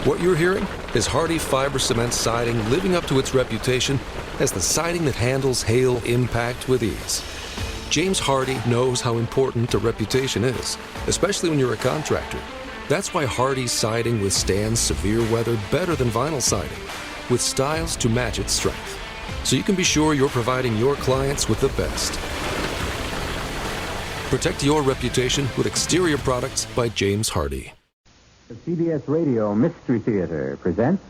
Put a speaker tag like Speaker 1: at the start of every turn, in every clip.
Speaker 1: What you're hearing is Hardie Fiber Cement Siding living up to its reputation as the siding that handles hail impact with ease. James Hardie knows how important a reputation is, especially when you're a contractor. That's why Hardie's siding withstands severe weather better than vinyl siding, with styles to match its strength. So you can be sure you're providing your clients with the best. Protect your reputation with exterior products by James Hardie.
Speaker 2: The CBS Radio Mystery Theater presents...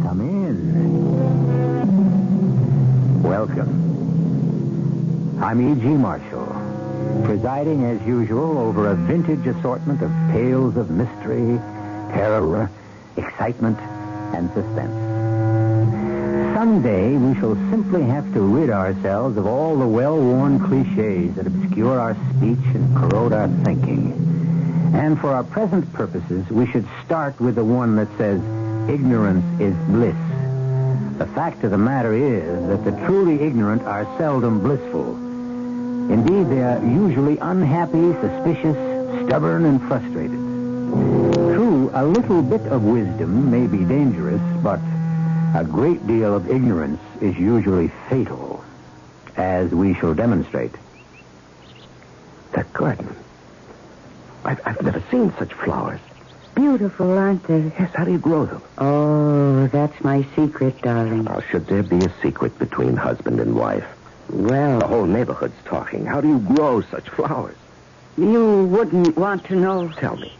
Speaker 2: Come in. Welcome. I'm E.G. Marshall, presiding as usual over a vintage assortment of tales of mystery, terror, excitement, and suspense. Someday we shall simply have to rid ourselves of all the well-worn cliches that obscure our speech and corrode our thinking. And for our present purposes, we should start with the one that says, ignorance is bliss. The fact of the matter is that the truly ignorant are seldom blissful. Indeed, they are usually unhappy, suspicious, stubborn, and frustrated. True, a little bit of wisdom may be dangerous, but a great deal of ignorance is usually fatal, as we shall demonstrate.
Speaker 3: That garden. I've never seen such flowers.
Speaker 4: Beautiful, aren't they?
Speaker 3: Yes, how do you grow them?
Speaker 4: Oh, that's my secret, darling.
Speaker 3: Now, should there be a secret between husband and wife?
Speaker 4: Well,
Speaker 3: The whole neighborhood's talking. How do you grow such flowers?
Speaker 4: you wouldn't want to know.
Speaker 3: Tell me.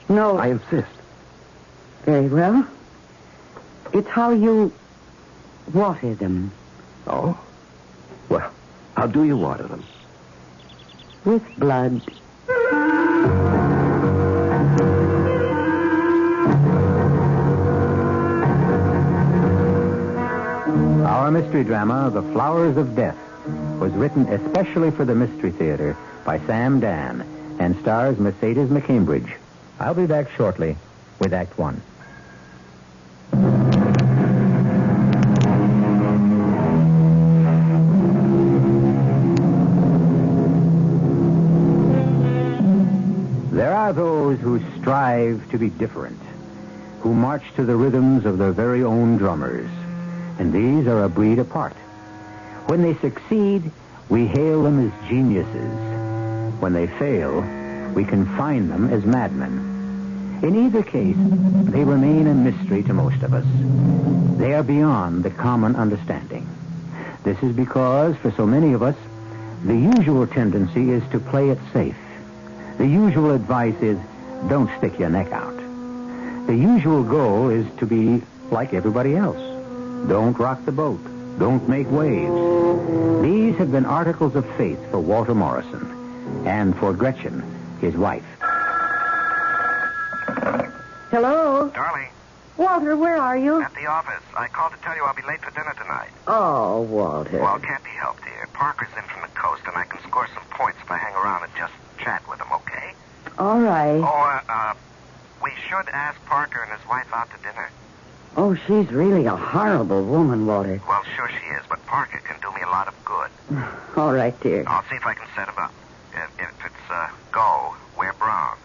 Speaker 4: No.
Speaker 3: I insist.
Speaker 4: Very well. It's how you water them.
Speaker 3: Oh? Well, how do you water them?
Speaker 4: With blood.
Speaker 2: Our mystery drama, The Flowers of Death, was written especially for the Mystery Theater by Sam Dan and stars Mercedes McCambridge. I'll be back shortly with Act One. There are those who strive to be different, who march to the rhythms of their very own drummers. And these are a breed apart. When they succeed, we hail them as geniuses. When they fail, we confine them as madmen. In either case, they remain a mystery to most of us. They are beyond the common understanding. This is because, for so many of us, the usual tendency is to play it safe. The usual advice is, don't stick your neck out. The usual goal is to be like everybody else. Don't rock the boat. Don't make waves. These have been articles of faith for Walter Morrison and for Gretchen, his wife.
Speaker 4: Hello?
Speaker 5: Darling,
Speaker 4: Walter, where are you?
Speaker 5: at the office. I called to tell you I'll be late for dinner tonight.
Speaker 4: Oh, Walter.
Speaker 5: Well, it can't be helped, dear. Parker's in from the coast, and I can score some points if I hang around and just chat with him, okay?
Speaker 4: All right.
Speaker 5: We should ask Parker and his wife out to dinner.
Speaker 4: Oh, she's really a horrible woman, Walter.
Speaker 5: Well, sure she is, but Parker can do me a lot of good.
Speaker 4: All right, dear.
Speaker 5: I'll see if I can set him up. If it's go, wear brown.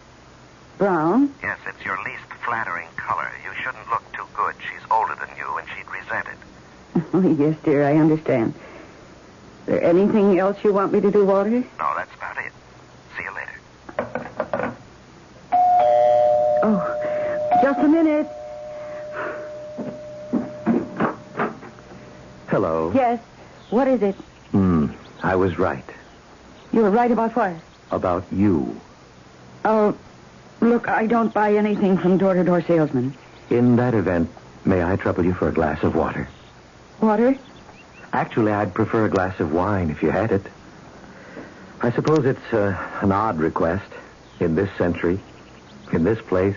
Speaker 4: Brown?
Speaker 5: Yes, it's your least flattering color. You shouldn't look too good. She's older than you, and she'd resent it.
Speaker 4: Oh, yes, dear, I understand. Is there anything else you want me to do, Walter?
Speaker 5: No, that's about it. See you later.
Speaker 4: Oh, just a minute.
Speaker 3: Hello.
Speaker 4: Yes. What is it?
Speaker 3: I was right.
Speaker 4: You were right about what?
Speaker 3: About you.
Speaker 4: Oh, look, I don't buy anything from door-to-door salesmen.
Speaker 3: In that event, may I trouble you for a glass of water?
Speaker 4: Water?
Speaker 3: Actually, I'd prefer a glass of wine if you had it. I suppose it's an odd request. In this century, in this place,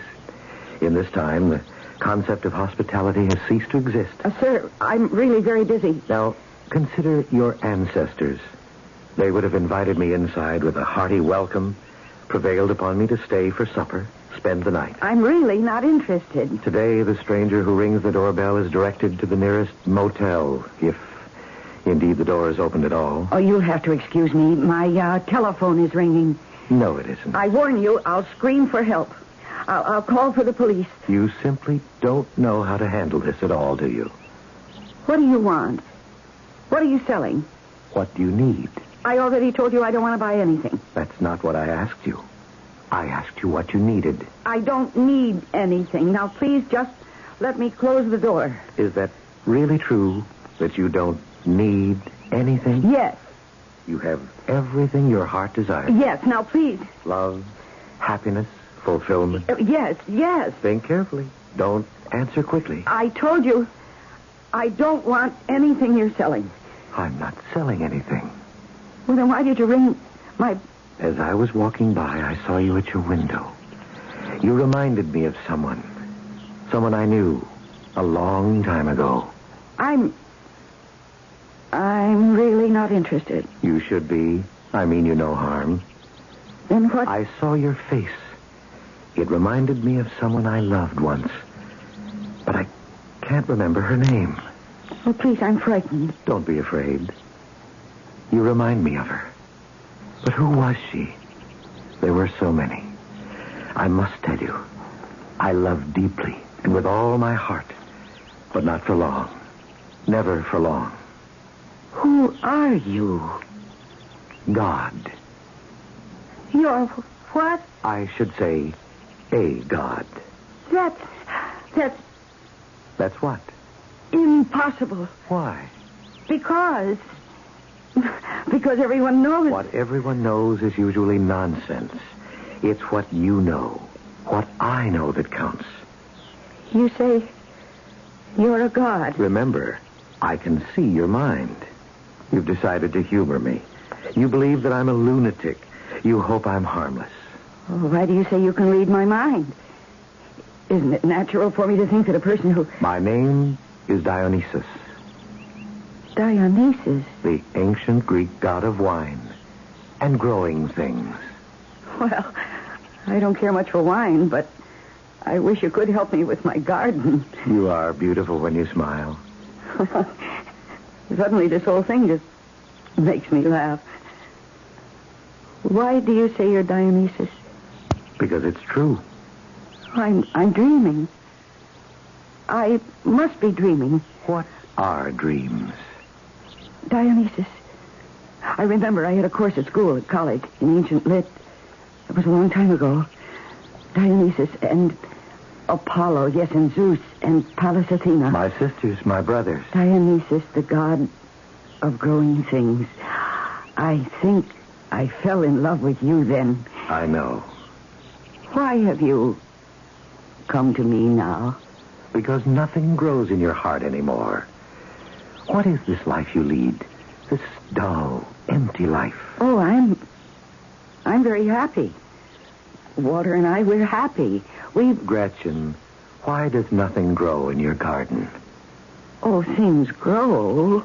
Speaker 3: in this time, the concept of hospitality has ceased to exist.
Speaker 4: Sir, I'm really very busy.
Speaker 3: Now, consider your ancestors. They would have invited me inside with a hearty welcome, prevailed upon me to stay for supper, spend the night.
Speaker 4: I'm really not interested.
Speaker 3: Today, the stranger who rings the doorbell is directed to the nearest motel, if indeed the door is opened at all.
Speaker 4: Oh, you'll have to excuse me. My telephone is ringing.
Speaker 3: No, it isn't.
Speaker 4: I warn you, I'll scream for help. I'll call for the police.
Speaker 3: You simply don't know how to handle this at all, do you?
Speaker 4: What do you want? What are you selling?
Speaker 3: What do you need?
Speaker 4: I already told you I don't want to buy anything.
Speaker 3: That's not what I asked you. I asked you what you needed.
Speaker 4: I don't need anything. Now, please just let me close the door.
Speaker 3: Is that really true, that you don't need anything?
Speaker 4: Yes.
Speaker 3: You have everything your heart desires.
Speaker 4: Yes. Now, please.
Speaker 3: Love, happiness, fulfillment.
Speaker 4: Yes.
Speaker 3: Think carefully. Don't answer quickly.
Speaker 4: I told you I don't want anything you're selling.
Speaker 3: I'm not selling anything.
Speaker 4: Well, then why did you ring my...
Speaker 3: As I was walking by, I saw you at your window. You reminded me of someone. Someone I knew a long time ago.
Speaker 4: I'm really not interested.
Speaker 3: You should be. I mean you no harm.
Speaker 4: Then what...
Speaker 3: I saw your face. It reminded me of someone I loved once. But I can't remember her name.
Speaker 4: Oh, please, I'm frightened.
Speaker 3: Don't be afraid. You remind me of her. But who was she? There were so many. I must tell you, I loved deeply and with all my heart, but not for long. Never for long.
Speaker 4: Who are you?
Speaker 3: God.
Speaker 4: You're what?
Speaker 3: I should say, a God.
Speaker 4: That's
Speaker 3: That's what?
Speaker 4: impossible.
Speaker 3: Why?
Speaker 4: Because everyone knows.
Speaker 3: What everyone knows is usually nonsense. It's what you know, what I know that counts.
Speaker 4: You say you're a god.
Speaker 3: Remember, I can see your mind. You've decided to humor me. You believe that I'm a lunatic. You hope I'm harmless.
Speaker 4: Oh, why do you say you can read my mind? Isn't it natural for me to think that a person who...
Speaker 3: My name is Dionysus,
Speaker 4: Dionysus?
Speaker 3: the ancient Greek god of wine and growing things.
Speaker 4: Well, I don't care much for wine, but I wish you could help me with my garden.
Speaker 3: You are beautiful when you smile.
Speaker 4: Suddenly this whole thing just makes me laugh. Why do you say you're Dionysus?
Speaker 3: Because it's true.
Speaker 4: I'm dreaming. I must be dreaming.
Speaker 3: What are dreams?
Speaker 4: Dionysus. I remember I had a course at school, at college, in ancient lit. It was a long time ago. Dionysus and Apollo, yes, and Zeus and Pallas Athena.
Speaker 3: My sisters, my brothers.
Speaker 4: Dionysus, the god of growing things. I think I fell in love with you then.
Speaker 3: I know.
Speaker 4: Why have you come to me now?
Speaker 3: Because nothing grows in your heart anymore. What is this life you lead? This dull, empty life.
Speaker 4: Oh, I'm very happy. Walter and I, we're happy.
Speaker 3: Gretchen, why does nothing grow in your garden?
Speaker 4: Oh, things grow.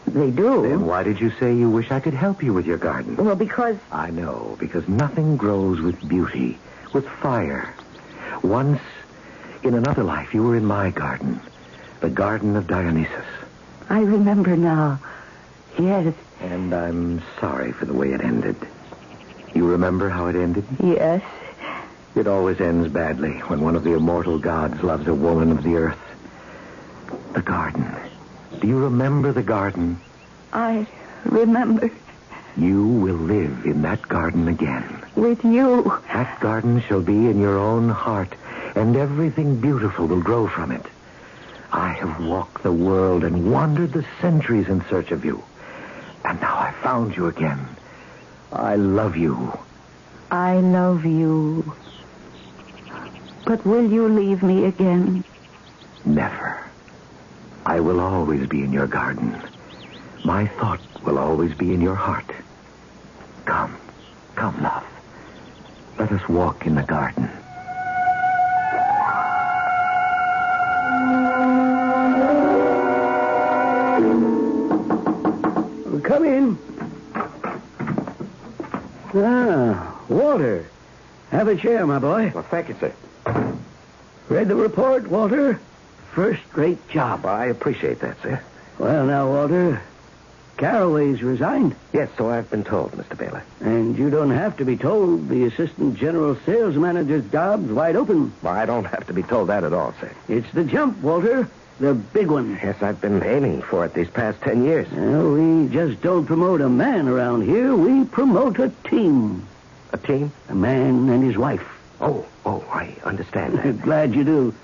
Speaker 4: They do.
Speaker 3: Then why did you say you wish I could help you with your garden?
Speaker 4: Well, because...
Speaker 3: I know, because nothing grows with beauty, with fire. Once, in another life, you were in my garden, the garden of Dionysus.
Speaker 4: I remember now. Yes.
Speaker 3: And I'm sorry for the way it ended. You remember how it ended?
Speaker 4: Yes.
Speaker 3: It always ends badly when one of the immortal gods loves a woman of the earth. The garden. Do you remember the garden?
Speaker 4: I remember.
Speaker 3: You will live in that garden again.
Speaker 4: With you.
Speaker 3: That garden shall be in your own heart, and everything beautiful will grow from it. I have walked the world and wandered the centuries in search of you. And now I've found you again. I love you.
Speaker 4: I love you. But will you leave me again?
Speaker 3: Never. I will always be in your garden. My thought will always be in your heart. Come, love. Let us walk in the garden.
Speaker 6: Come in. Walter, have a chair, my boy.
Speaker 3: Well, thank you, sir.
Speaker 6: Read the report, Walter? First-rate job.
Speaker 3: Well, I appreciate that, sir.
Speaker 6: Well, now, Walter, Caraway's resigned.
Speaker 3: Yes, so I've been told, Mr. Baylor.
Speaker 6: And you don't have to be told. The assistant general sales manager's job's wide open.
Speaker 3: Well, I don't have to be told that at all, sir.
Speaker 6: It's the jump, Walter. The big one.
Speaker 3: Yes, I've been aiming for it these past 10 years.
Speaker 6: Well, we just don't promote a man around here. We promote a team.
Speaker 3: A team?
Speaker 6: A man and his wife.
Speaker 3: Oh, I understand that.
Speaker 6: Glad you do.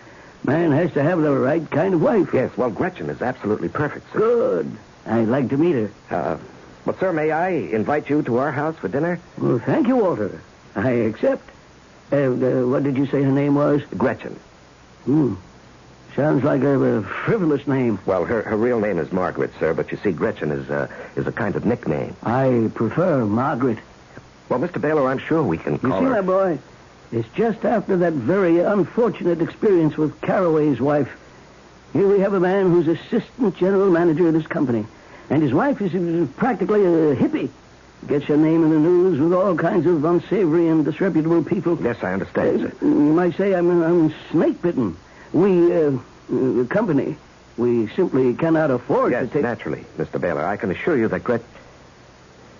Speaker 6: Man has to have the right kind of wife.
Speaker 3: Yes, well, Gretchen is absolutely perfect, sir.
Speaker 6: Good. I'd like to meet her.
Speaker 3: Well, sir, may I invite you to our house for dinner?
Speaker 6: Well, thank you, Walter. I accept. What did you say her name was?
Speaker 3: Gretchen.
Speaker 6: Sounds like a frivolous name.
Speaker 3: Well, her real name is Margaret, sir, but you see, Gretchen is a kind of nickname.
Speaker 6: I prefer Margaret.
Speaker 3: Well, Mr. Baylor, I'm sure we can
Speaker 6: You
Speaker 3: call
Speaker 6: see,
Speaker 3: her...
Speaker 6: my boy, it's just after that very unfortunate experience with Caraway's wife. Here we have a man who's assistant general manager of this company. And his wife is practically a hippie. Gets her name in the news with all kinds of unsavory and disreputable people.
Speaker 3: Yes, I understand, sir.
Speaker 6: You might say I'm snake-bitten. We, the company, we simply cannot afford to take...
Speaker 3: Yes, naturally, Mr. Baylor. I can assure you that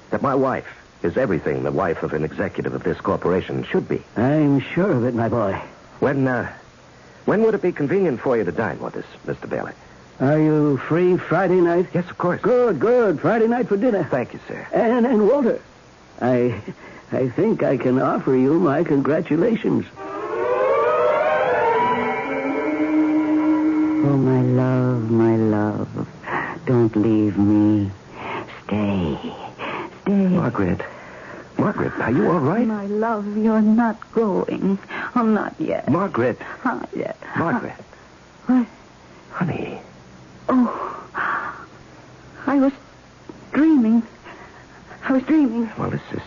Speaker 3: that my wife is everything the wife of an executive of this corporation should be.
Speaker 6: I'm sure of it, my boy.
Speaker 3: When would it be convenient for you to dine with us, Mr. Baylor?
Speaker 6: Are you free Friday night?
Speaker 3: Yes, of course.
Speaker 6: Good. Friday night for dinner.
Speaker 3: Thank you, sir.
Speaker 6: And Walter, I think I can offer you my congratulations.
Speaker 4: Oh, my love, don't leave me. Stay.
Speaker 3: Margaret, are you all right?
Speaker 4: My love, you're not going. Oh, not yet.
Speaker 3: Margaret.
Speaker 4: Not yet.
Speaker 3: Margaret.
Speaker 4: What?
Speaker 3: Honey.
Speaker 4: Oh, I was dreaming.
Speaker 3: Well, this is,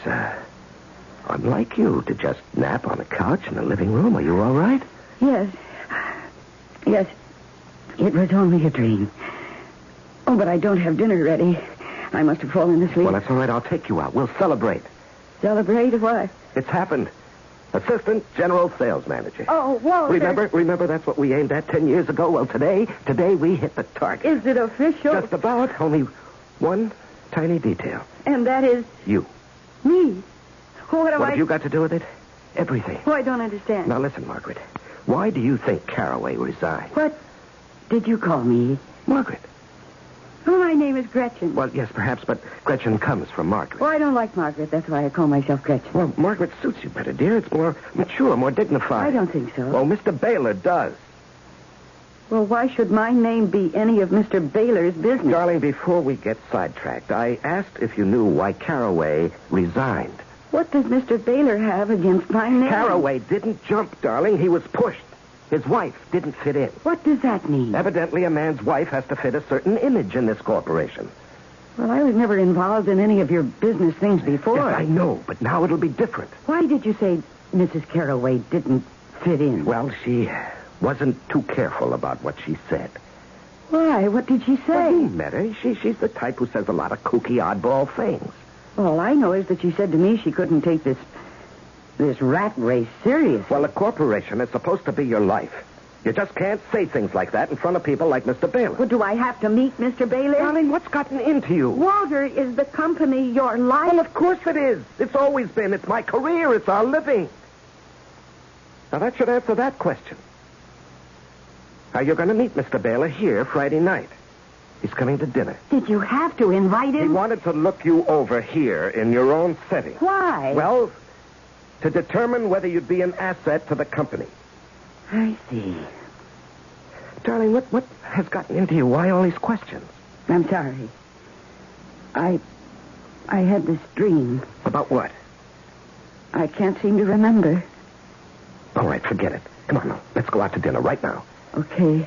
Speaker 3: unlike you to just nap on a couch in the living room. Are you all right?
Speaker 4: Yes. It was only a dream. Oh, but I don't have dinner ready. I must have fallen asleep.
Speaker 3: Well, that's all right. I'll take you out. We'll celebrate.
Speaker 4: Celebrate what?
Speaker 3: It's happened. Assistant General Sales Manager.
Speaker 4: Oh, Walter.
Speaker 3: Remember that's what we aimed at 10 years ago? Well, today we hit the target.
Speaker 4: Is it official?
Speaker 3: Just about. Only one tiny detail.
Speaker 4: And that is?
Speaker 3: You.
Speaker 4: Me. What
Speaker 3: have you got to do with it? Everything.
Speaker 4: Oh, I don't understand.
Speaker 3: Now, listen, Margaret. Why do you think Caraway resigned?
Speaker 4: What did you call me?
Speaker 3: Margaret.
Speaker 4: Oh, my name is Gretchen.
Speaker 3: Well, yes, perhaps, but Gretchen comes from Margaret.
Speaker 4: Oh, I don't like Margaret. That's why I call myself Gretchen.
Speaker 3: Well, Margaret suits you better, dear. It's more mature, more dignified.
Speaker 4: I don't think so.
Speaker 3: Well, Mr. Baylor does.
Speaker 4: Well, why should my name be any of Mr. Baylor's business?
Speaker 3: Darling, before we get sidetracked, I asked if you knew why Caraway resigned.
Speaker 4: What does Mr. Baylor have against my name?
Speaker 3: Caraway didn't jump, darling. He was pushed. His wife didn't fit in.
Speaker 4: What does that mean?
Speaker 3: Evidently, a man's wife has to fit a certain image in this corporation.
Speaker 4: Well, I was never involved in any of your business things before.
Speaker 3: Yes, I know, but now it'll be different.
Speaker 4: Why did you say Mrs. Caraway didn't fit in?
Speaker 3: Well, she wasn't too careful about what she said.
Speaker 4: Why? What did she say?
Speaker 3: Well, you met her. She's the type who says a lot of kooky, oddball things.
Speaker 4: All I know is that she said to me she couldn't take this rat race serious.
Speaker 3: Well, a corporation is supposed to be your life. You just can't say things like that in front of people like Mr. Baylor.
Speaker 4: Well, do I have to meet Mr. Baylor?
Speaker 3: Darling, what's gotten into you?
Speaker 4: Walter, is the company your life?
Speaker 3: Well, of course it is. It's always been. It's my career. It's our living. Now, that should answer that question. Now, you're going to meet Mr. Baylor here Friday night. He's coming to dinner.
Speaker 4: Did you have to invite him?
Speaker 3: He wanted to look you over here in your own setting.
Speaker 4: Why?
Speaker 3: Well, to determine whether you'd be an asset to the company.
Speaker 4: I see.
Speaker 3: Darling, what has gotten into you? Why all these questions?
Speaker 4: I'm sorry. I had this dream.
Speaker 3: About what?
Speaker 4: I can't seem to remember.
Speaker 3: All right, forget it. Come on now. Let's go out to dinner right now.
Speaker 4: Okay.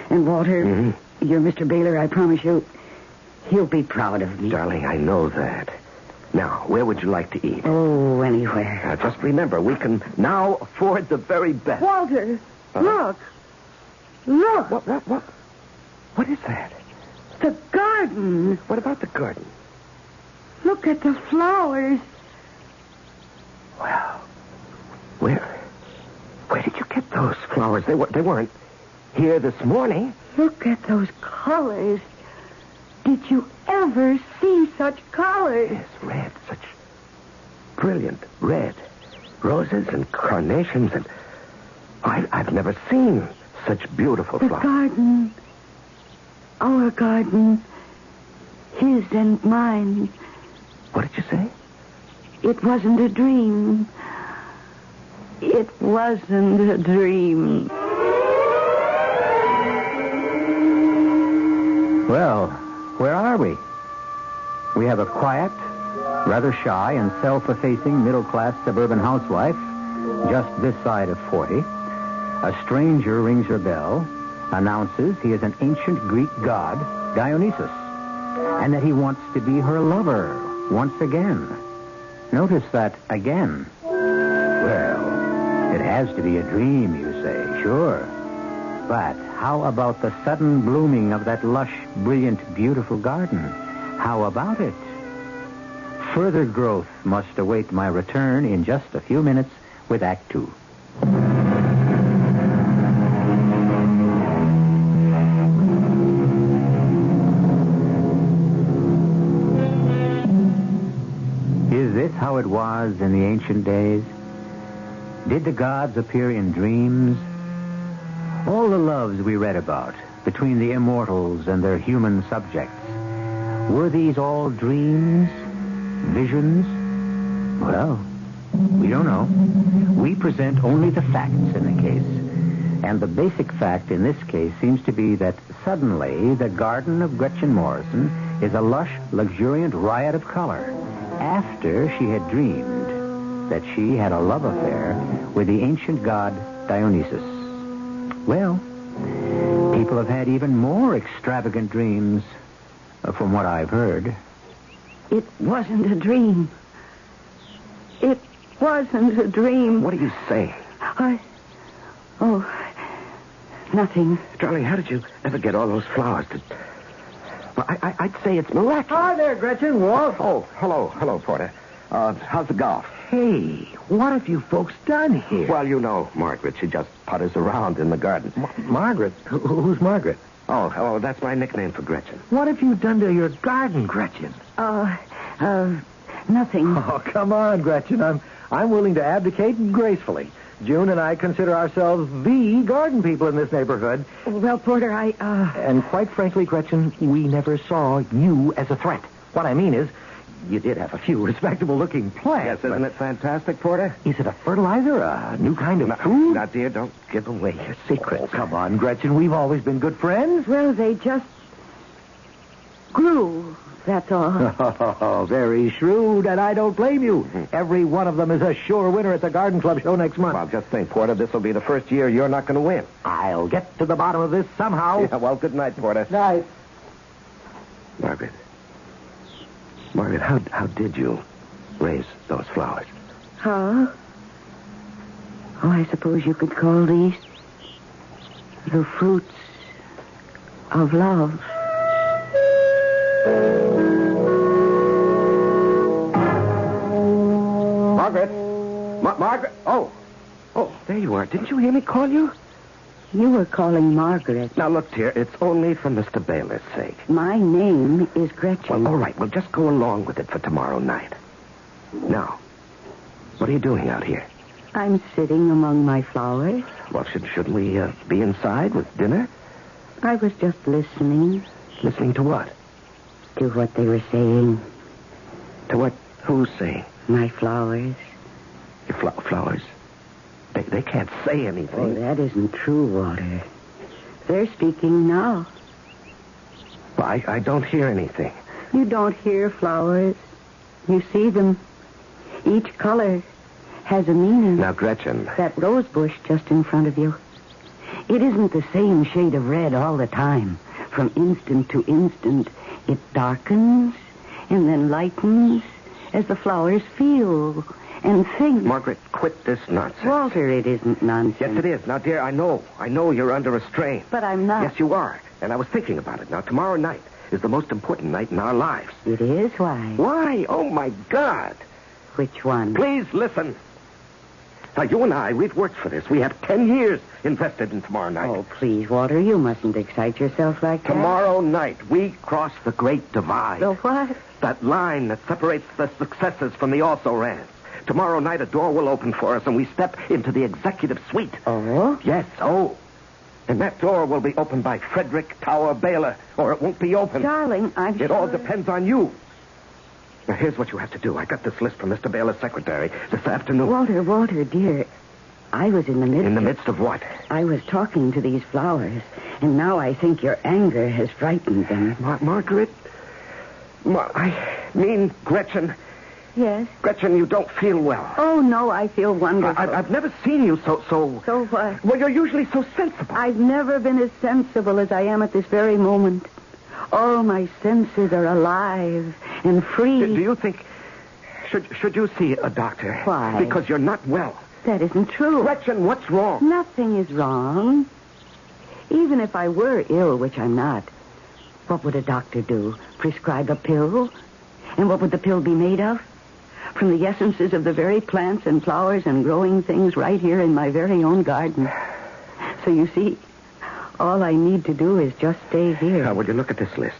Speaker 4: And Walter, you're Mr. Baylor, I promise you, he'll be proud of me.
Speaker 3: Darling, I know that. Now, where would you like to eat?
Speaker 4: Oh, anywhere.
Speaker 3: Now, just remember, we can now afford the very best.
Speaker 4: Walter, look. Look.
Speaker 3: What is that?
Speaker 4: The garden.
Speaker 3: What about the garden?
Speaker 4: Look at the flowers.
Speaker 3: Well, where did you get those flowers? They weren't here this morning.
Speaker 4: Look at those colors. Did you ever see such colors?
Speaker 3: Yes, red, such brilliant red. Roses and carnations and... I've never seen such beautiful
Speaker 4: The
Speaker 3: flowers.
Speaker 4: garden. Our garden. His and mine.
Speaker 3: What did you say?
Speaker 4: It wasn't a dream. It wasn't a dream.
Speaker 2: Well, where are we? We have a quiet, rather shy and self-effacing middle-class suburban housewife just this side of 40. A stranger rings her bell, announces he is an ancient Greek god, Dionysus, and that he wants to be her lover once again. Notice that again. Well, it has to be a dream, you say, sure. But how about the sudden blooming of that lush, brilliant, beautiful garden? How about it? Further growth must await my return in just a few minutes with Act Two. Is this how it was in the ancient days? Did the gods appear in dreams? All the loves we read about between the immortals and their human subjects, were these all dreams? Visions? Well, we don't know. We present only the facts in the case. And the basic fact in this case seems to be that suddenly the garden of Gretchen Morrison is a lush, luxuriant riot of color after she had dreamed that she had a love affair with the ancient god Dionysus. Well, people have had even more extravagant dreams, from what I've heard.
Speaker 4: It wasn't a dream. It wasn't a dream.
Speaker 3: What are you saying?
Speaker 4: Nothing.
Speaker 3: Darling, how did you ever get all those flowers? Well, I'd say it's miraculous.
Speaker 6: Hi there, Gretchen. Walt.
Speaker 3: Oh, hello, Porter. How's the golf?
Speaker 6: Hey, what have you folks done here?
Speaker 3: Well, you know, Margaret, she just putters around in the garden.
Speaker 6: Margaret? Who's Margaret?
Speaker 3: Oh, that's my nickname for Gretchen.
Speaker 6: What have you done to your garden, Gretchen?
Speaker 4: Nothing.
Speaker 6: Oh, come on, Gretchen. I'm willing to abdicate gracefully. June and I consider ourselves the garden people in this neighborhood.
Speaker 4: Well, Porter,
Speaker 6: And quite frankly, Gretchen, we never saw you as a threat. What I mean is, you did have a few respectable-looking plants.
Speaker 3: Yes, isn't it fantastic, Porter?
Speaker 6: Is it a fertilizer, a new kind of food?
Speaker 3: Now, dear, don't give away your secrets.
Speaker 6: Oh, come on, Gretchen. We've always been good friends.
Speaker 4: Well, they just grew, that's all.
Speaker 6: Oh, very shrewd, and I don't blame you. Every one of them is a sure winner at the Garden Club show next month.
Speaker 3: Well, just think, Porter, this will be the first year you're not going to win.
Speaker 6: I'll get to the bottom of this somehow.
Speaker 3: Yeah, well, good night, Porter.
Speaker 6: Night.
Speaker 3: Margaret, how did you raise those flowers?
Speaker 4: How? Oh, I suppose you could call these the fruits of love.
Speaker 3: Margaret! Margaret! Oh, there you are. Didn't you hear me call you?
Speaker 4: You were calling Margaret.
Speaker 3: Now, look, dear, it's only for Mr. Baylor's sake.
Speaker 4: My name is Gretchen.
Speaker 3: Well, all right. Well, just go along with it for tomorrow night. Now, what are you doing out here?
Speaker 4: I'm sitting among my flowers.
Speaker 3: Well, shouldn't we be inside with dinner?
Speaker 4: I was just listening
Speaker 3: Listening to what?
Speaker 4: to what they were saying.
Speaker 3: To what? Who's saying?
Speaker 4: My flowers.
Speaker 3: Your flowers? They can't say
Speaker 4: Oh,
Speaker 3: anything.
Speaker 4: that isn't true, Walter. They're speaking now.
Speaker 3: Well, I don't hear anything.
Speaker 4: You don't hear flowers. You see them. Each color has a meaning.
Speaker 3: Now, Gretchen.
Speaker 4: That rose bush just in front of you. It isn't the same shade of red all the time. From instant to instant, it darkens and then lightens as the flowers feel and think.
Speaker 3: Margaret, quit this nonsense.
Speaker 4: Walter, it isn't nonsense.
Speaker 3: Yes, it is. Now, dear, I know you're under a strain.
Speaker 4: But I'm not.
Speaker 3: Yes, you are. And I was thinking about it. Now, tomorrow night is the most important night in our lives.
Speaker 4: It is? Why?
Speaker 3: Why? Oh, my God.
Speaker 4: Which one?
Speaker 3: Please listen. Now, you and I, we've worked for this. We have 10 years invested in tomorrow night.
Speaker 4: Oh, please, Walter, you mustn't excite yourself like that.
Speaker 3: Tomorrow night, we cross the Great Divide.
Speaker 4: The what?
Speaker 3: That line that separates the successes from the also-rans. Tomorrow night, a door will open for us, and we step into the executive suite.
Speaker 4: Oh?
Speaker 3: Yes, oh. And that door will be opened by Frederick Tower Baylor, or it won't be open.
Speaker 4: Darling,
Speaker 3: It all depends on you. Now, here's what you have to do. I got this list from Mr. Baylor's secretary this afternoon.
Speaker 4: Walter, dear, I was in the midst...
Speaker 3: In the midst of what?
Speaker 4: I was talking to these flowers, and now I think your anger has frightened them.
Speaker 3: Margaret? I mean, Gretchen.
Speaker 4: Yes?
Speaker 3: Gretchen, you don't feel well.
Speaker 4: Oh, no, I feel wonderful.
Speaker 3: I've never seen you so...
Speaker 4: So what?
Speaker 3: Well, you're usually so sensible.
Speaker 4: I've never been as sensible as I am at this very moment. All my senses are alive and free.
Speaker 3: Do you think... Should you see a doctor?
Speaker 4: Why?
Speaker 3: Because you're not well.
Speaker 4: That isn't true.
Speaker 3: Gretchen, what's wrong?
Speaker 4: Nothing is wrong. Even if I were ill, which I'm not, what would a doctor do? Prescribe a pill? And what would the pill be made of? From the essences of the very plants and flowers and growing things right here in my very own garden. So you see, all I need to do is just stay here.
Speaker 3: Now, would you look at this list?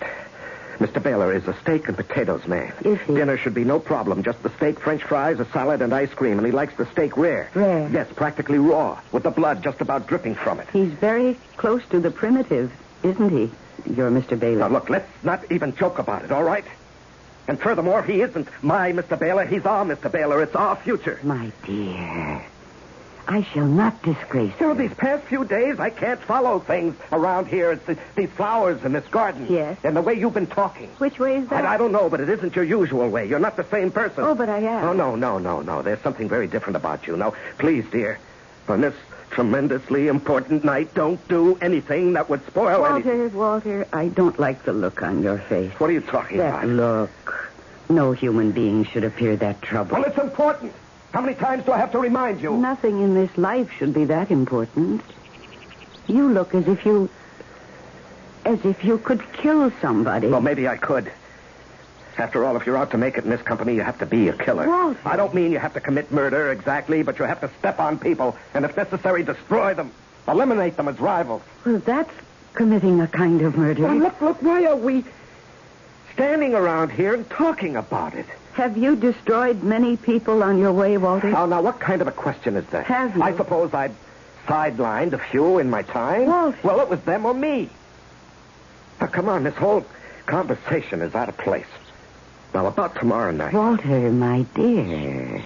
Speaker 3: Mr. Baylor is a steak and potatoes man.
Speaker 4: Is he?
Speaker 3: Dinner should be no problem. Just the steak, French fries, a salad, and ice cream. And he likes the steak rare.
Speaker 4: Rare?
Speaker 3: Yes, practically raw, with the blood just about dripping from it.
Speaker 4: He's very close to the primitive, isn't he? You're Mr. Baylor.
Speaker 3: Now, look, let's not even joke about it, all right? And furthermore, he isn't my Mr. Baylor. He's our Mr. Baylor. It's our future.
Speaker 4: My dear, I shall not disgrace
Speaker 3: You know,
Speaker 4: you.
Speaker 3: these past few days, I can't follow things around here. It's these flowers in this garden.
Speaker 4: Yes.
Speaker 3: And the way you've been talking.
Speaker 4: Which way is that?
Speaker 3: I don't know, but it isn't your usual way. You're not the same person.
Speaker 4: Oh, but I am.
Speaker 3: Oh, no. There's something very different about you. No, please, dear. On this tremendously important night, don't do anything that would spoil anything.
Speaker 4: Walter, I don't like the look on your face.
Speaker 3: What are you talking
Speaker 4: That
Speaker 3: about?
Speaker 4: look. No human being should appear that troubled.
Speaker 3: Well, it's important. How many times do I have to remind you?
Speaker 4: Nothing in this life should be that important. You look as if you could kill somebody.
Speaker 3: Well, maybe I could. After all, if you're out to make it in this company, you have to be a killer.
Speaker 4: Walter.
Speaker 3: I don't mean you have to commit murder exactly, but you have to step on people and, if necessary, destroy them. Eliminate them as rivals.
Speaker 4: Well, that's committing a kind of murder.
Speaker 3: Well, look, why are we standing around here and talking about it?
Speaker 4: Have you destroyed many people on your way, Walter?
Speaker 3: Now, what kind of a question is that?
Speaker 4: Have you?
Speaker 3: I suppose I'd sidelined a few in my time.
Speaker 4: Walter.
Speaker 3: Well, it was them or me. Now, come on, this whole conversation is out of place. Now, about tomorrow night.
Speaker 4: Walter, my dear,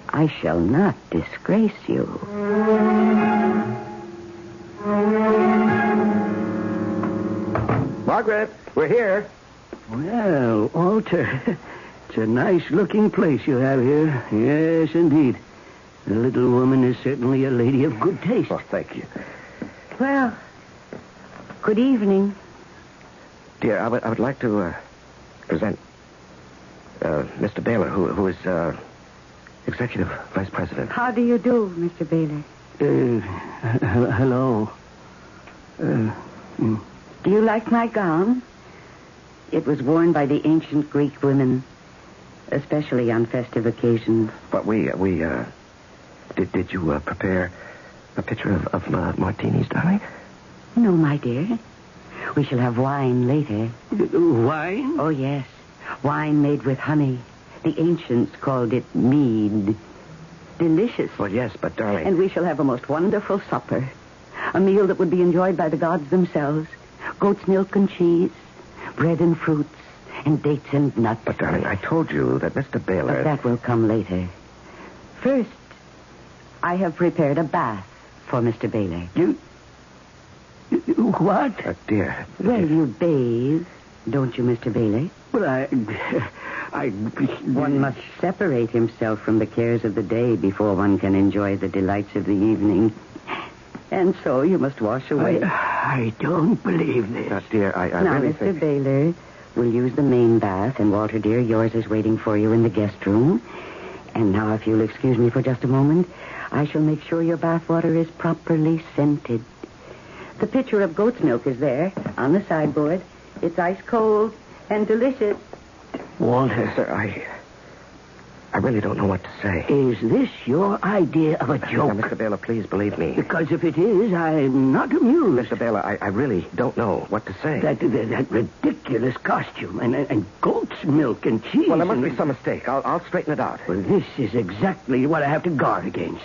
Speaker 4: I shall not disgrace you.
Speaker 3: Margaret, we're here.
Speaker 6: Well, Walter, it's a nice-looking place you have here. Yes, indeed. The little woman is certainly a lady of good taste.
Speaker 3: Oh, thank you.
Speaker 4: Well, good evening.
Speaker 3: Dear, I would like to present Mr. Baylor, who is Executive Vice President.
Speaker 4: How do you do, Mr. Baylor?
Speaker 6: Hello.
Speaker 4: Do you like my gown? It was worn by the ancient Greek women, especially on festive occasions.
Speaker 3: But did you prepare a picture of martinis, darling?
Speaker 4: No, my dear. We shall have wine later.
Speaker 6: Wine?
Speaker 4: Oh, yes. Wine made with honey. The ancients called it mead. Delicious.
Speaker 3: Well, yes, but darling...
Speaker 4: And we shall have a most wonderful supper. A meal that would be enjoyed by the gods themselves. Goat's milk and cheese, bread and fruits, and dates and nuts.
Speaker 3: But, darling, I told you that Mr. Baylor...
Speaker 4: But that will come later. First, I have prepared a bath for Mr. Baylor.
Speaker 6: You what?
Speaker 3: Dear...
Speaker 4: Well, you bathe, don't you, Mr. Baylor?
Speaker 6: Well, I...
Speaker 4: One must separate himself from the cares of the day before one can enjoy the delights of the evening. And so you must wash away.
Speaker 6: I don't believe this.
Speaker 3: Dear, I
Speaker 4: now,
Speaker 3: really
Speaker 4: Mr.
Speaker 3: think...
Speaker 4: Baylor, we'll use the main bath, and Walter, dear, yours is waiting for you in the guest room. And now, if you'll excuse me for just a moment, I shall make sure your bath water is properly scented. The pitcher of goat's milk is there, on the sideboard. It's ice cold and delicious.
Speaker 6: Walter.
Speaker 3: Sir, I really don't know what to say.
Speaker 6: Is this your idea of a joke?
Speaker 3: Now, Mr. Baylor, please believe me.
Speaker 6: Because if it is, I'm not amused.
Speaker 3: Mr. Baylor, I really don't know what to say.
Speaker 6: That ridiculous costume and goat's milk and cheese.
Speaker 3: Well, there must be some mistake. I'll straighten it out.
Speaker 6: Well, this is exactly what I have to guard against.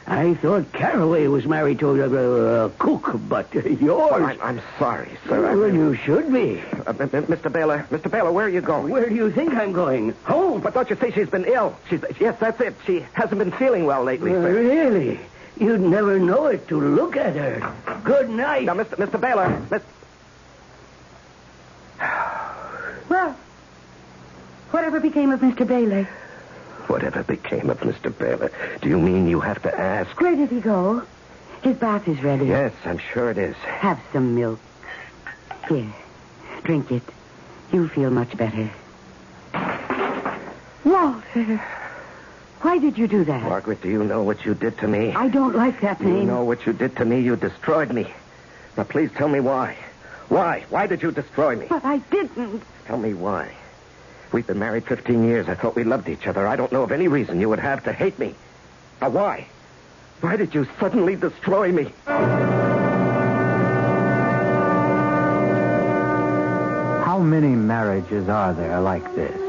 Speaker 6: I thought Caraway was married to a cook, but yours...
Speaker 3: Well, I'm sorry, sir.
Speaker 6: Well, you should be.
Speaker 3: Mr. Baylor, where are you going?
Speaker 6: Where do you think I'm going? Home.
Speaker 3: But don't you see she's been ill? Yes, that's it. She hasn't been feeling well lately, sir.
Speaker 6: Really? You'd never know it to look at her. Good night.
Speaker 3: Now, Mr. Baylor...
Speaker 4: Well, whatever became of Mr. Baylor?
Speaker 3: Whatever became of Mr. Baylor? Do you mean you have to ask?
Speaker 4: Where did he go? His bath is ready.
Speaker 3: Yes, I'm sure it is.
Speaker 4: Have some milk. Here, drink it. You'll feel much better. Walter, why did you do that?
Speaker 3: Margaret, do you know what you did to me?
Speaker 4: I don't like that name.
Speaker 3: You know what you did to me? You destroyed me. Now, please tell me why. Why? Why did you destroy me?
Speaker 4: But I didn't.
Speaker 3: Tell me why. We've been married 15 years. I thought we loved each other. I don't know of any reason you would have to hate me. Now, why? Why did you suddenly destroy me?
Speaker 2: How many marriages are there like this?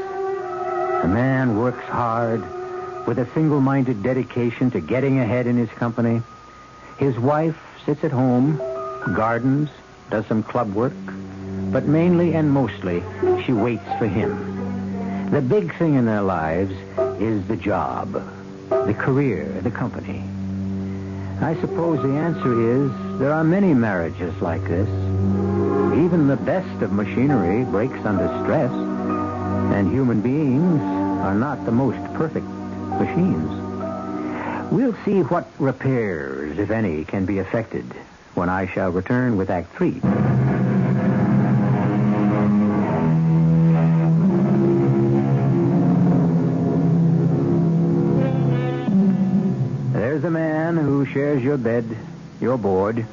Speaker 2: A man works hard with a single-minded dedication to getting ahead in his company. His wife sits at home, gardens, does some club work, but mainly and mostly she waits for him. The big thing in their lives is the job, the career, the company. I suppose the answer is there are many marriages like this. Even the best of machinery breaks under stress, and human beings are not the most perfect machines. We'll see what repairs, if any, can be effected when I shall return with Act 3. There's a man who shares your bed, your board,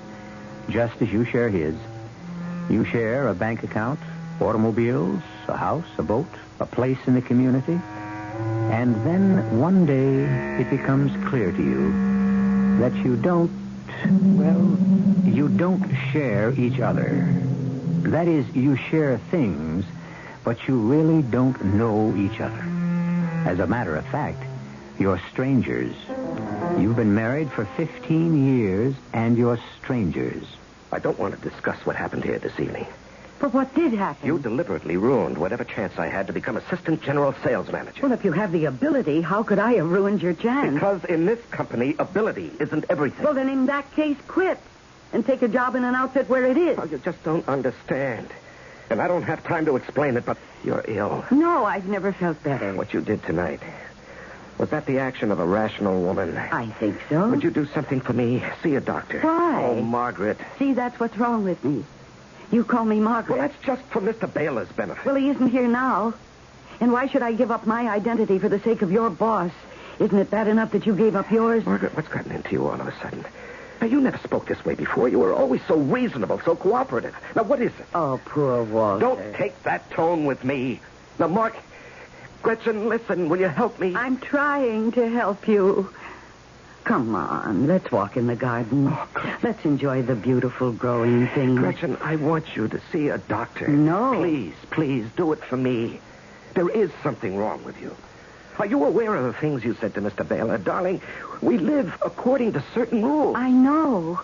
Speaker 2: just as you share his. You share a bank account, automobiles, a house, a boat, a place in the community. And then one day it becomes clear to you that you don't share each other. That is, you share things, but you really don't know each other. As a matter of fact, you're strangers. You've been married for 15 years, and you're strangers.
Speaker 3: I don't want to discuss what happened here this evening.
Speaker 4: But what did happen?
Speaker 3: You deliberately ruined whatever chance I had to become assistant general sales manager.
Speaker 4: Well, if you have the ability, how could I have ruined your chance?
Speaker 3: Because in this company, ability isn't everything.
Speaker 4: Well, then in that case, quit and take a job in an outfit where it is.
Speaker 3: Well, you just don't understand. And I don't have time to explain it, but you're ill.
Speaker 4: No, I've never felt better.
Speaker 3: What you did tonight, was that the action of a rational woman?
Speaker 4: I think so.
Speaker 3: Would you do something for me? See a doctor.
Speaker 4: Why?
Speaker 3: Oh, Margaret.
Speaker 4: See, that's what's wrong with me. You call me Margaret.
Speaker 3: Well, that's just for Mr. Baylor's benefit.
Speaker 4: Well, he isn't here now. And why should I give up my identity for the sake of your boss? Isn't it bad enough that you gave up yours?
Speaker 3: Margaret, what's gotten into you all of a sudden? Now, you never spoke this way before. You were always so reasonable, so cooperative. Now, what is it?
Speaker 4: Oh, poor Walter.
Speaker 3: Don't take that tone with me. Now, Mark, Gretchen, listen. Will you help me?
Speaker 4: I'm trying to help you. Come on, let's walk in the garden.
Speaker 3: Oh, Gretchen.
Speaker 4: Let's enjoy the beautiful growing things.
Speaker 3: Gretchen, I want you to see a doctor.
Speaker 4: No.
Speaker 3: Please, do it for me. There is something wrong with you. Are you aware of the things you said to Mr. Baylor? Darling, we live according to certain rules.
Speaker 4: I know.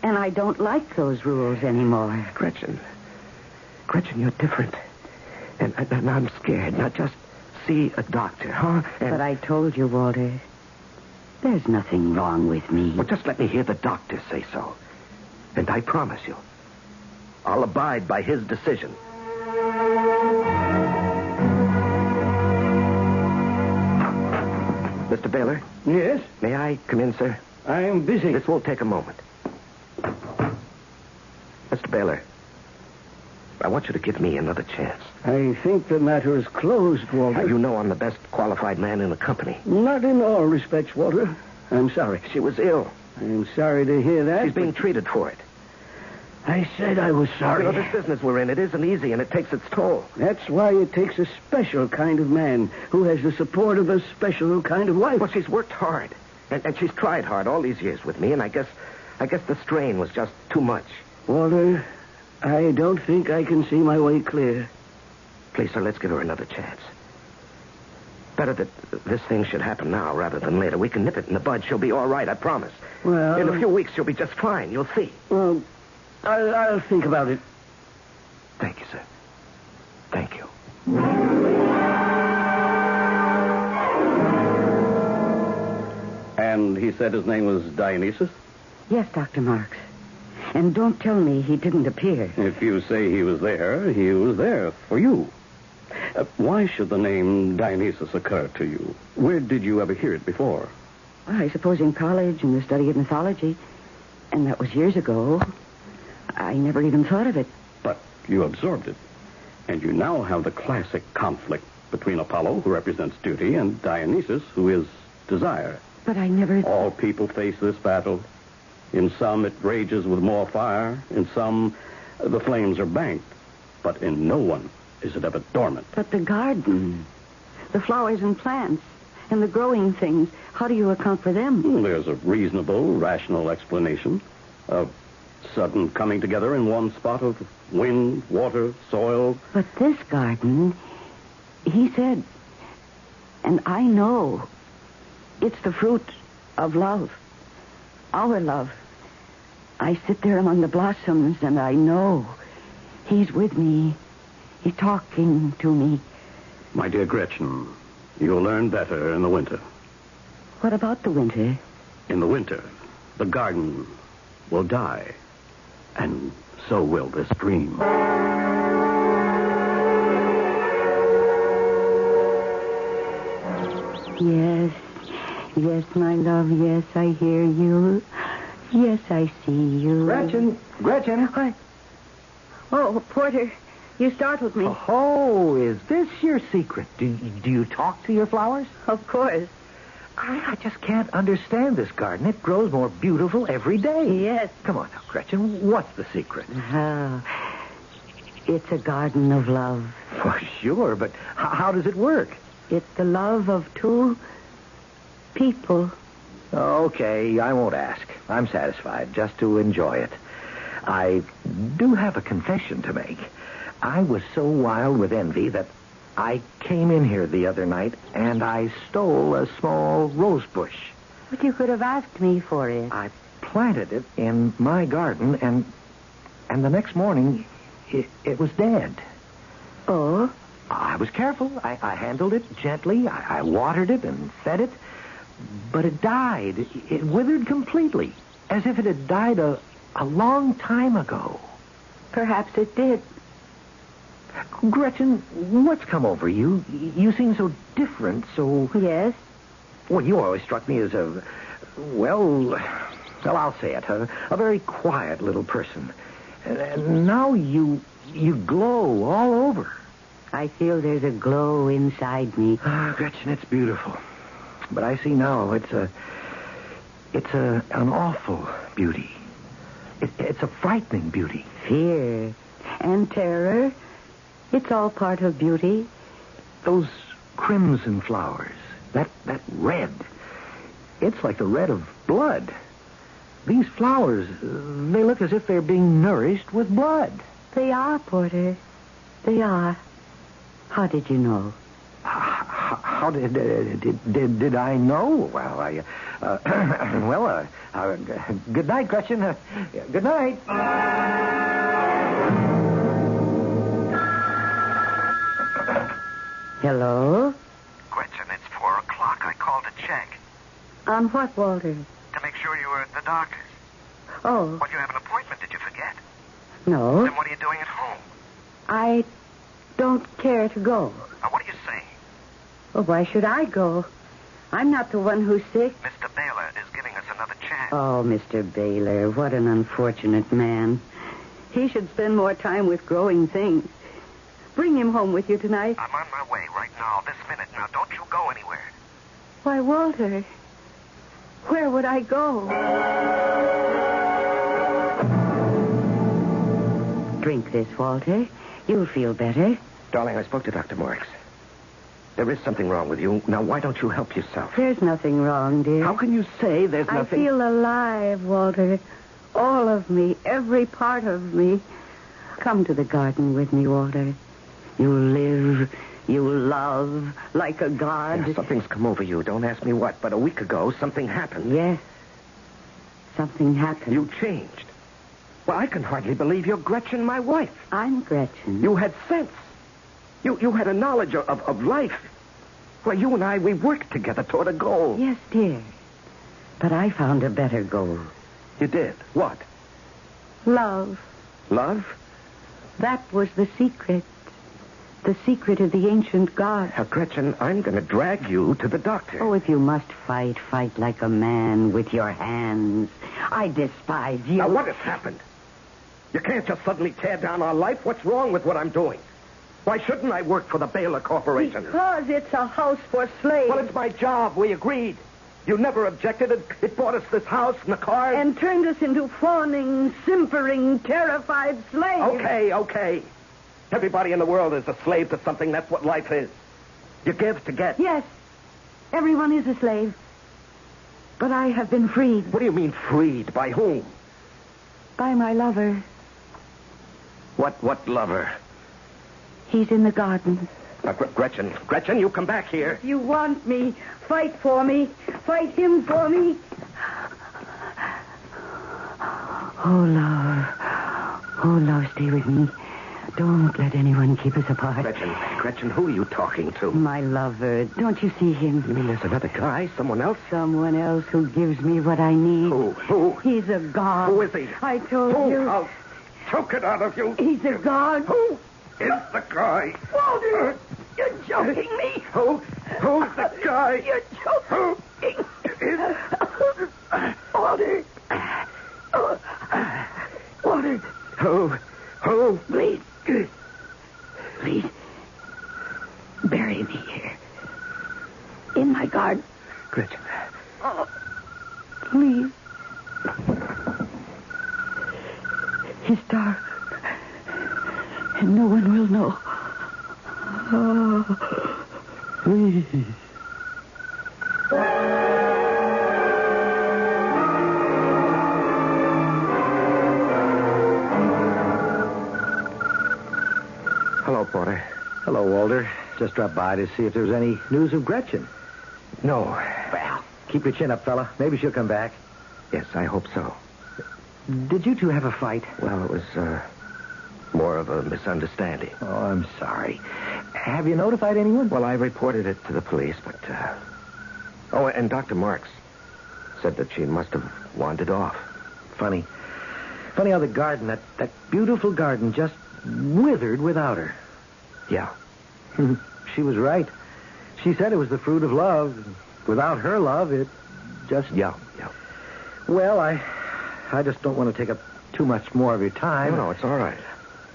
Speaker 4: And I don't like those rules anymore.
Speaker 3: Gretchen, you're different. And I'm scared. Now, just see a doctor, huh?
Speaker 4: But I told you, Walter, there's nothing wrong with me.
Speaker 3: Well, just let me hear the doctor say so. And I promise you, I'll abide by his decision. Mr. Baylor?
Speaker 6: Yes?
Speaker 3: May I come in, sir?
Speaker 6: I'm busy.
Speaker 3: This won't take a moment. Mr. Baylor, I want you to give me another chance.
Speaker 6: I think the matter is closed, Walter.
Speaker 3: You know I'm the best qualified man in the company.
Speaker 6: Not in all respects, Walter. I'm sorry.
Speaker 3: She was ill.
Speaker 6: I'm sorry to hear that.
Speaker 3: She's being treated for it.
Speaker 6: I said I was sorry.
Speaker 3: You know, this business we're in, it isn't easy, and it takes its toll.
Speaker 6: That's why it takes a special kind of man who has the support of a special kind of wife.
Speaker 3: Well, she's worked hard, and she's tried hard all these years with me, and I guess the strain was just too much.
Speaker 6: Walter, I don't think I can see my way clear.
Speaker 3: Please, sir, let's give her another chance. Better that this thing should happen now rather than later. We can nip it in the bud. She'll be all right, I promise.
Speaker 6: Well...
Speaker 3: In a few weeks, she'll be just fine. You'll see.
Speaker 6: Well, I'll think about it.
Speaker 3: Thank you, sir. Thank you.
Speaker 7: And he said his name was Dionysus?
Speaker 4: Yes, Dr. Marks. And don't tell me he didn't appear.
Speaker 7: If you say he was there for you. Why should the name Dionysus occur to you? Where did you ever hear it before?
Speaker 4: Well, I suppose in college in the study of mythology. And that was years ago. I never even thought of it.
Speaker 7: But you absorbed it. And you now have the classic conflict between Apollo, who represents duty, and Dionysus, who is desire.
Speaker 4: But I never...
Speaker 7: All people face this battle. In some, it rages with more fire. In some, the flames are banked. But in no one is it ever dormant.
Speaker 4: But the garden, the flowers and plants, and the growing things, how do you account for them?
Speaker 7: There's a reasonable, rational explanation. A sudden coming together in one spot of wind, water, soil.
Speaker 4: But this garden, he said, and I know, it's the fruit of love. Our love. I sit there among the blossoms, and I know he's with me. He's talking to me.
Speaker 7: My dear Gretchen, you'll learn better in the winter.
Speaker 4: What about the winter?
Speaker 7: In the winter, the garden will die. And so will this dream.
Speaker 4: Yes. Yes, my love. Yes, I hear you. Yes, I see you.
Speaker 2: Gretchen.
Speaker 4: What? Oh, Porter, you startled me.
Speaker 2: Oh, is this your secret? Do you talk to your flowers?
Speaker 4: Of course.
Speaker 2: I just can't understand this garden. It grows more beautiful every day.
Speaker 4: Yes.
Speaker 2: Come on now, Gretchen. What's the secret?
Speaker 4: Oh, it's a garden of love.
Speaker 2: For sure, but how does it work?
Speaker 4: It's the love of two people.
Speaker 2: Okay, I won't ask. I'm satisfied just to enjoy it. I do have a confession to make. I was so wild with envy that I came in here the other night and I stole a small rose bush.
Speaker 4: But you could have asked me for it.
Speaker 2: I planted it in my garden and the next morning it was dead.
Speaker 4: Oh?
Speaker 2: I was careful. I handled it gently. I watered it and fed it. But it died. It withered completely, as if it had died a long time ago.
Speaker 4: Perhaps it did.
Speaker 2: Gretchen, what's come over you? You seem so different, so...
Speaker 4: Yes?
Speaker 2: Well, you always struck me as well, I'll say it, a very quiet little person. And now you glow all over.
Speaker 4: I feel there's a glow inside me.
Speaker 2: Ah, Gretchen, it's beautiful. But I see now it's an awful beauty. It's a frightening beauty.
Speaker 4: Fear and terror. It's all part of beauty.
Speaker 2: Those crimson flowers, that red, it's like the red of blood. These flowers, they look as if they're being nourished with blood.
Speaker 4: They are, Porter. They are. How did you know?
Speaker 2: How did I know? Well, good night, Gretchen. Good night.
Speaker 4: Hello?
Speaker 5: Gretchen, it's 4 o'clock. I called to check.
Speaker 4: On what, Walter?
Speaker 5: To make sure you were at the doctor's.
Speaker 4: Oh,
Speaker 5: Well, you have an appointment. Did you forget?
Speaker 4: no.
Speaker 5: Then what are you doing at home?
Speaker 4: I don't care to go.
Speaker 5: What are you saying?
Speaker 4: Well, why should I go? I'm not the one who's sick.
Speaker 5: Mr. Baylor is giving us another chance.
Speaker 4: Oh, Mr. Baylor, what an unfortunate man. He should spend more time with growing things. Bring him home with you tonight.
Speaker 5: I'm on my way right now, this minute. Now, don't you go anywhere.
Speaker 4: Why, Walter, where would I go? smoke this, Walter. You'll feel better.
Speaker 3: Darling, I spoke to Dr. Marks. There is something wrong with you. Now, why don't you help yourself?
Speaker 4: There's nothing wrong, dear.
Speaker 3: How can you say there's
Speaker 4: I
Speaker 3: nothing...
Speaker 4: feel alive, Walter. All of me, every part of me. Come to the garden with me, Walter. You'll live, you'll love like a god.
Speaker 3: Yeah, something's come over you. Don't ask me what, but a week ago, something happened.
Speaker 4: Yes. Something happened.
Speaker 3: You changed. Well, I can hardly believe you're Gretchen, my wife.
Speaker 4: I'm Gretchen.
Speaker 3: You had sense. You had a knowledge of life. Well, you and I, we worked together toward a goal.
Speaker 4: Yes, dear. But I found a better goal.
Speaker 3: You did? What?
Speaker 4: Love.
Speaker 3: Love?
Speaker 4: That was the secret. The secret of the ancient gods.
Speaker 3: Now, Gretchen, I'm going to drag you to the doctor.
Speaker 4: Oh, if you must fight, fight like a man with your hands. I despise you.
Speaker 3: Now, what has happened? You can't just suddenly tear down our life. What's wrong with what I'm doing? Why shouldn't I work for the Baylor Corporation?
Speaker 4: Because it's a house for slaves.
Speaker 3: Well, it's my job. We agreed. You never objected. It bought us this house and the cars.
Speaker 4: And turned us into fawning, simpering, terrified slaves.
Speaker 3: Okay. Everybody in the world is a slave to something. That's what life is. You give to get.
Speaker 4: Yes. Everyone is a slave. But I have been freed.
Speaker 3: What do you mean freed? By whom?
Speaker 4: By my lover.
Speaker 3: What lover?
Speaker 4: He's in the garden.
Speaker 3: Now, Gretchen, you come back here.
Speaker 4: If you want me, fight for me. Fight him for me. Oh, love, stay with me. Don't let anyone keep us apart.
Speaker 3: Gretchen, who are you talking to?
Speaker 4: My lover. Don't you see him?
Speaker 3: You mean there's another guy? Someone else?
Speaker 4: Someone else who gives me what I need.
Speaker 3: Who?
Speaker 4: He's a god.
Speaker 3: Who is he?
Speaker 4: I told you.
Speaker 3: I'll choke it out of you.
Speaker 4: He's a god.
Speaker 3: Who is the guy?
Speaker 4: Walter, you're joking me.
Speaker 3: Who's the guy?
Speaker 4: You're joking. Walter. Walter.
Speaker 3: Who?
Speaker 4: Please. Bury me here. In my garden.
Speaker 3: Gretchen.
Speaker 4: Oh, please. It's dark. And no one will know. Oh, please.
Speaker 3: Hello, Porter.
Speaker 2: Hello, Walter. Just dropped by to see if there was any news of Gretchen.
Speaker 3: No.
Speaker 2: Well, keep your chin up, fella. Maybe she'll come back.
Speaker 3: Yes, I hope so.
Speaker 2: Did you two have a fight?
Speaker 3: Well, it was more of a misunderstanding.
Speaker 2: Oh, I'm sorry. Have you notified anyone?
Speaker 3: Well, I reported it to the police, but... Oh, and Dr. Marks said that she must have wandered off.
Speaker 2: Funny how the garden, that beautiful garden, just withered without her.
Speaker 3: Yeah.
Speaker 2: She was right. She said it was the fruit of love. Without her love, it just...
Speaker 3: Yeah.
Speaker 2: Well, I just don't want to take up too much more of your time.
Speaker 3: No, it's all right.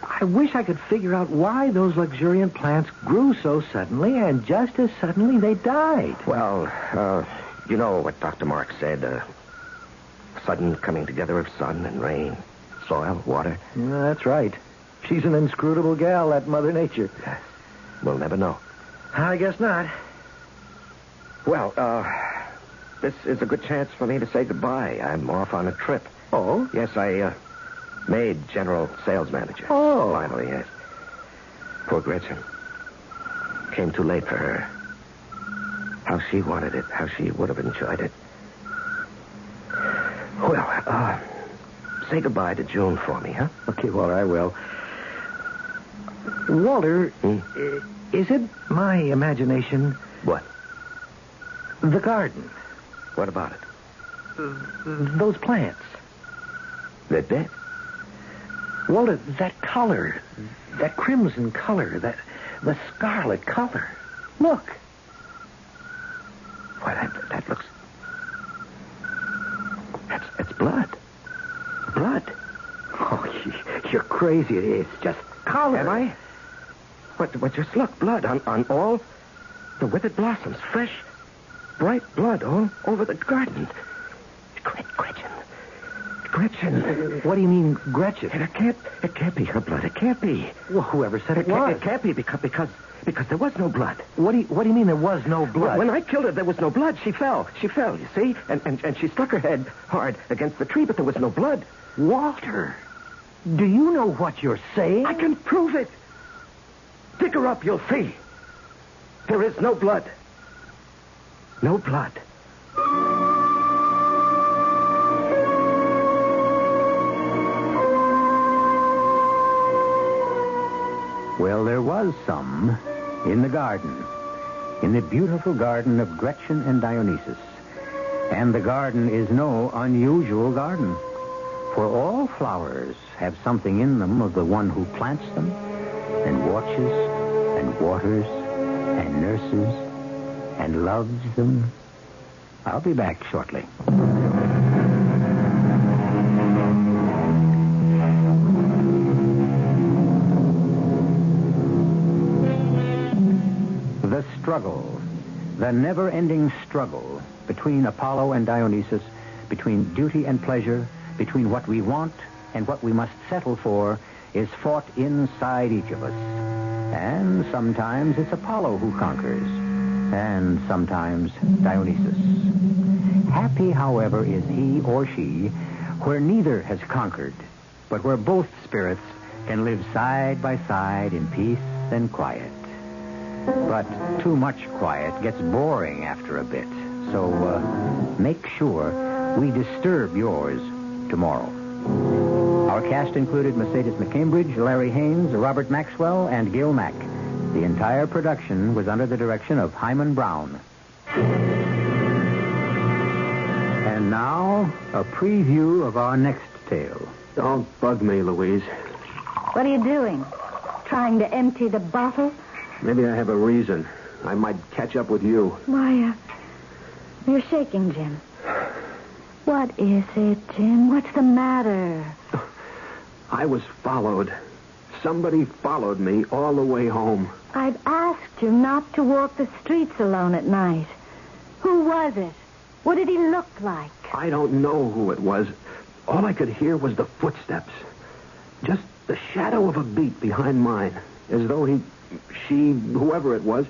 Speaker 2: I wish I could figure out why those luxuriant plants grew so suddenly, and just as suddenly they died.
Speaker 3: Well, you know what Dr. Marks said. Sudden coming together of sun and rain, soil, water.
Speaker 2: Yeah, that's right. She's an inscrutable gal, that Mother Nature.
Speaker 3: Yes. We'll never know.
Speaker 2: I guess not.
Speaker 3: Well, this is a good chance for me to say goodbye. I'm off on a trip.
Speaker 2: Oh?
Speaker 3: Yes, I made general sales manager.
Speaker 2: Oh.
Speaker 3: Finally, yes. Poor Gretchen. Came too late for her. How she wanted it, how she would have enjoyed it. Well, say goodbye to June for me, huh?
Speaker 2: Okay, Walter, I will. Walter, is it my imagination?
Speaker 3: What?
Speaker 2: The garden.
Speaker 3: What about it?
Speaker 2: Those plants.
Speaker 3: They're dead.
Speaker 2: Walter, that color, that crimson color, the scarlet color. Look.
Speaker 3: Why, that looks... That's blood. Blood.
Speaker 2: Oh, you're crazy. It's just color.
Speaker 3: Am I? What, just look, blood on all the withered blossoms. Fresh, bright blood all over the garden. Gretchen. What do you mean, Gretchen? It can't be her blood. It can't be. Well, whoever said it was. It can't be because there was no blood. What do you mean there was no blood? When I killed her, there was no blood. She fell, you see? And she struck her head hard against the tree, but there was no blood. Walter, do you know what you're saying? I can prove it. Dig her up, you'll see. There is no blood. No blood.
Speaker 2: Well, there was some in the garden, in the beautiful garden of Gretchen and Dionysus. And the garden is no unusual garden, for all flowers have something in them of the one who plants them and watches and waters and nurses and loves them. I'll be back shortly. The struggle, the never-ending struggle between Apollo and Dionysus, between duty and pleasure, between what we want and what we must settle for, is fought inside each of us. And sometimes it's Apollo who conquers, and sometimes Dionysus. Happy, however, is he or she where neither has conquered, but where both spirits can live side by side in peace and quiet. But too much quiet gets boring after a bit, so make sure we disturb yours tomorrow. Our cast included Mercedes McCambridge, Larry Haynes, Robert Maxwell, and Gil Mack. The entire production was under the direction of Hyman Brown. And now, a preview of our next tale.
Speaker 3: Don't bug me, Louise.
Speaker 8: What are you doing? Trying to empty the bottle?
Speaker 3: Maybe I have a reason. I might catch up with you.
Speaker 8: Why, you're shaking, Jim. What is it, Jim? What's the matter?
Speaker 3: I was followed. Somebody followed me all the way home.
Speaker 8: I've asked you not to walk the streets alone at night. Who was it? What did he look like?
Speaker 3: I don't know who it was. All I could hear was the footsteps. Just the shadow of a beat behind mine. As though she, whoever it was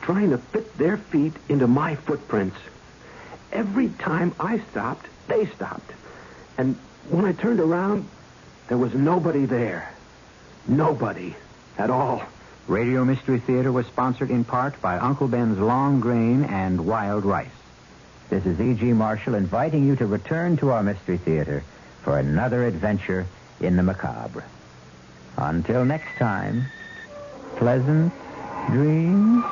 Speaker 3: trying to fit their feet into my footprints. Every time I stopped, they stopped. And when I turned around, there was nobody there. Nobody at all.
Speaker 2: Radio Mystery Theater was sponsored in part by Uncle Ben's Long Grain and Wild Rice. This is E.G. Marshall inviting you to return to our Mystery Theater for another adventure in the macabre. Until next time, pleasant dreams.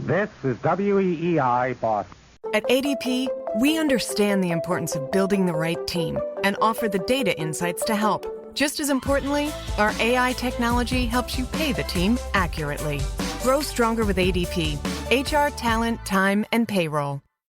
Speaker 9: This is WEEI Boston.
Speaker 10: At ADP, we understand the importance of building the right team and offer the data insights to help. Just as importantly, our AI technology helps you pay the team accurately. Grow stronger with ADP. HR, talent, time, and payroll.